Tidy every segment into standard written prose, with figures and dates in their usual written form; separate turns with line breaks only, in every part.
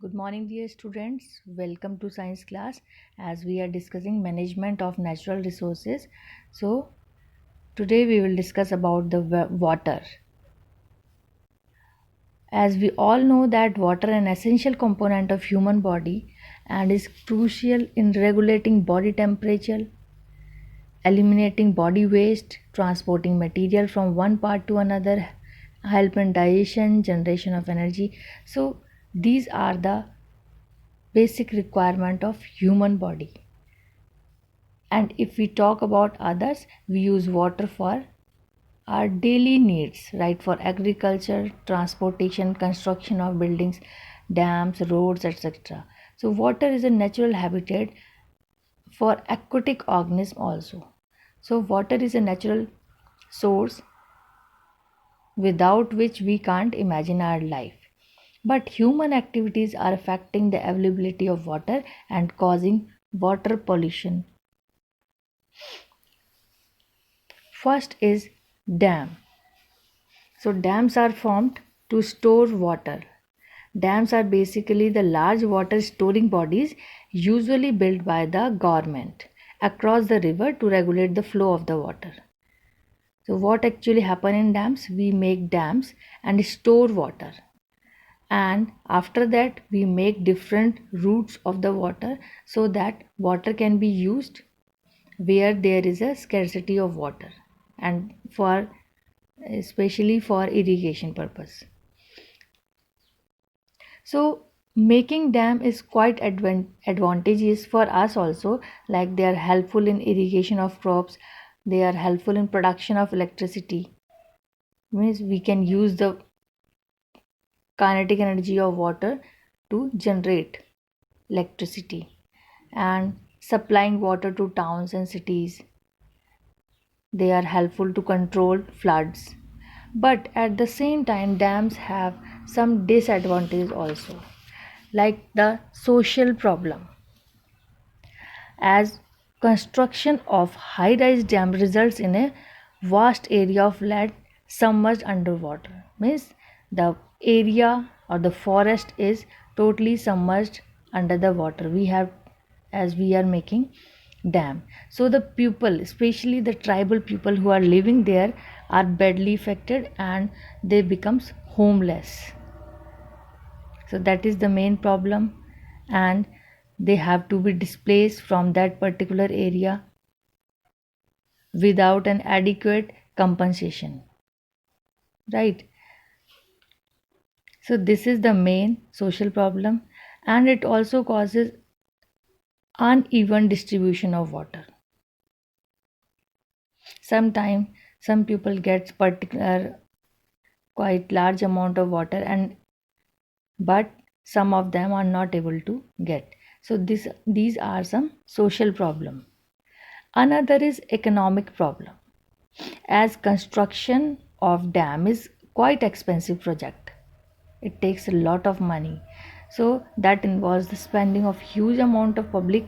Good morning, dear students. Welcome to science class as we are discussing management of natural resources. So, today we will discuss about the water. As we all know that water is an essential component of human body and is crucial in regulating body temperature, eliminating body waste, transporting material from one part to another, help in digestion, generation of energy. So, these are the basic requirement of human body. And if we talk about others, we use water for our daily needs, right? For agriculture, transportation, construction of buildings, dams, roads, etc. So water is a natural habitat for aquatic organism also. So water is a natural source without which we can't imagine our life. But human activities are affecting the availability of water and causing water pollution. First is dam. So dams are formed to store water. Dams are basically the large water storing bodies usually built by the government across the river to regulate the flow of the water. So what actually happen in dams? We make dams and store water. And after that we make different routes of the water so that water can be used where there is a scarcity of water and for especially for irrigation purpose. So making dam is quite advantageous for us also, like they are helpful in irrigation of crops, they are helpful in production of electricity. Means we can use the kinetic energy of water to generate electricity and supplying water to towns and cities. They are helpful to control floods. But at the same time, dams have some disadvantages also, like the social problem. As construction of high rise dam results in a vast area of land submerged underwater. Means the area or the forest is totally submerged under the water. We have as we are making dam. So the people, especially the tribal people who are living there, are badly affected and they becomes homeless. So that is the main problem, and they have to be displaced from that particular area without an adequate compensation, right? So this is the main social problem, and it also causes uneven distribution of water. Sometimes some people get particular quite large amount of water, and but some of them are not able to get. So these are some social problem. Another is economic problem, as construction of dam is quite expensive project. It takes a lot of money. So that involves the spending of huge amount of public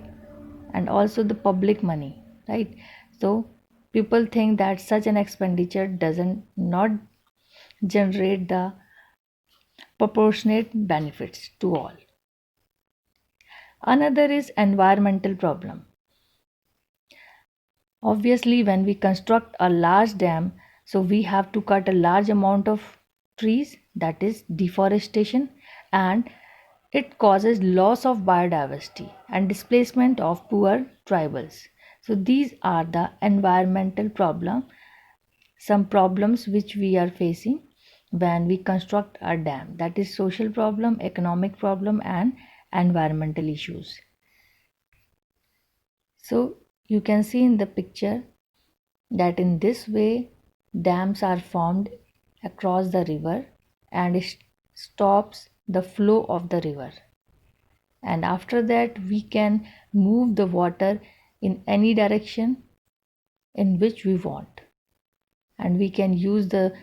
and also the public money, right? So people think that such an expenditure doesn't not generate the proportionate benefits to all. Another is environmental problem. Obviously, when we construct a large dam, so we have to cut a large amount of trees, that is deforestation, and it causes loss of biodiversity and displacement of poor tribals. So these are the environmental problem, some problems which we are facing when we construct a dam. That is social problem, economic problem, and environmental issues. So you can see in the picture that in this way dams are formed across the river and it stops the flow of the river, and after that we can move the water in any direction in which we want, and we can use the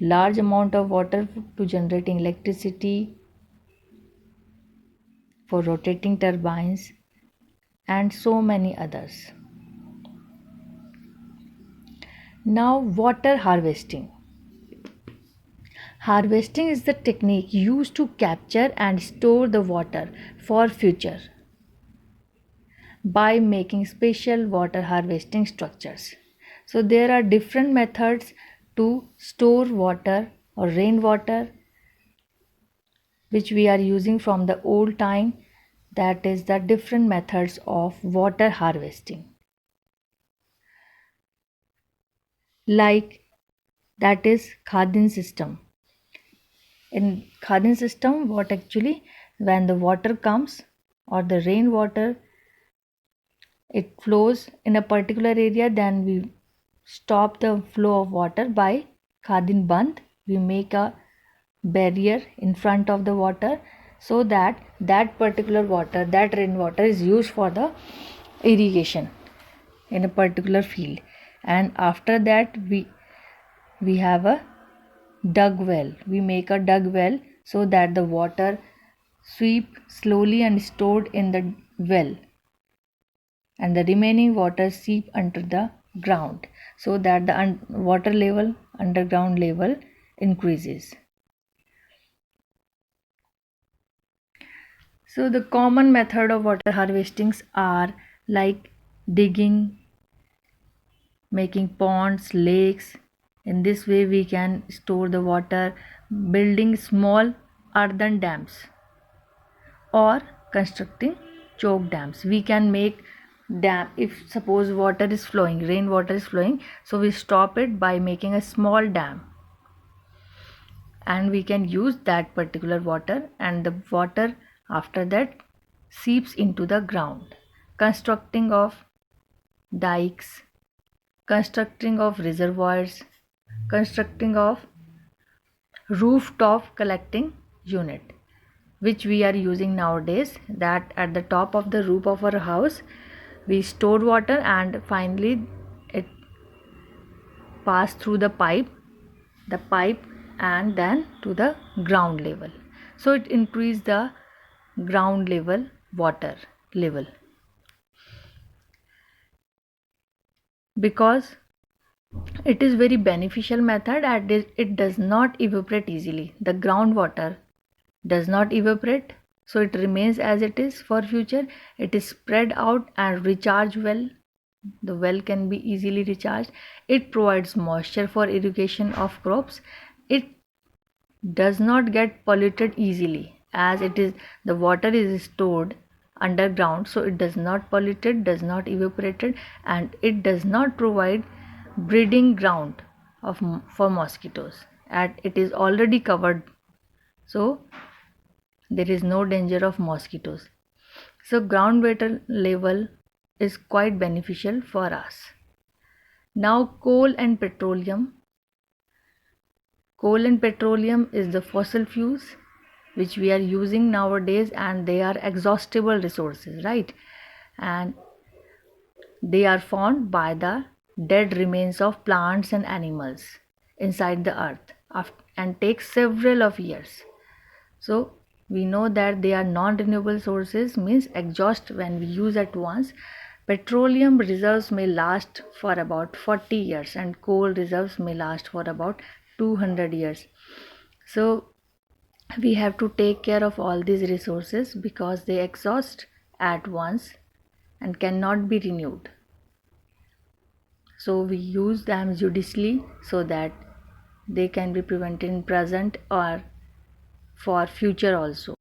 large amount of water to generating electricity, for rotating turbines, and so many others. Now water harvesting. Harvesting is the technique used to capture and store the water for future by making special water harvesting structures. So there are different methods to store water or rainwater which we are using from the old time, that is the different methods of water harvesting, like that is Khadin system. In Khadin system, what actually, when the water comes or the rainwater, it flows in a particular area, then we stop the flow of water by Khadin Band. We make a barrier in front of the water so that that particular water, that rainwater is used for the irrigation in a particular field. And after that we have a dug well. We make a dug well so that the water sweep slowly and stored in the well, and the remaining water seep under the ground so that the water level, underground level, increases. So the common method of water harvestings are like digging, making ponds, lakes. In this way we can store the water, building small earthen dams or constructing choke dams. We can make dam if suppose water is flowing, rainwater is flowing, so we stop it by making a small dam, and we can use that particular water, and the water after that seeps into the ground. Constructing of dikes, constructing of reservoirs, constructing of rooftop collecting unit, which we are using nowadays, that at the top of the roof of our house we store water and finally it pass through the pipe and then to the ground level, so it increase the ground level water level, because it is very beneficial method and it does not evaporate easily. The groundwater does not evaporate, so it remains as it is for future. It is spread out and recharge well. The well can be easily recharged. It provides moisture for irrigation of crops. It does not get polluted easily, as it is the water is stored underground, so it does not polluted, does not evaporated, and it does not provide breeding ground for mosquitoes, and it is already covered, so there is no danger of mosquitoes. So groundwater level is quite beneficial for us. Now coal and petroleum. Coal and petroleum is the fossil fuels which we are using nowadays, and they are exhaustible resources, right? And they are found by the dead remains of plants and animals inside the earth and take several of years. So we know that they are non-renewable sources, means exhaust when we use at once. Petroleum reserves may last for about 40 years and coal reserves may last for about 200 years. So we have to take care of all these resources because they exhaust at once and cannot be renewed. So we use them judiciously so that they can be prevented in present or for future also.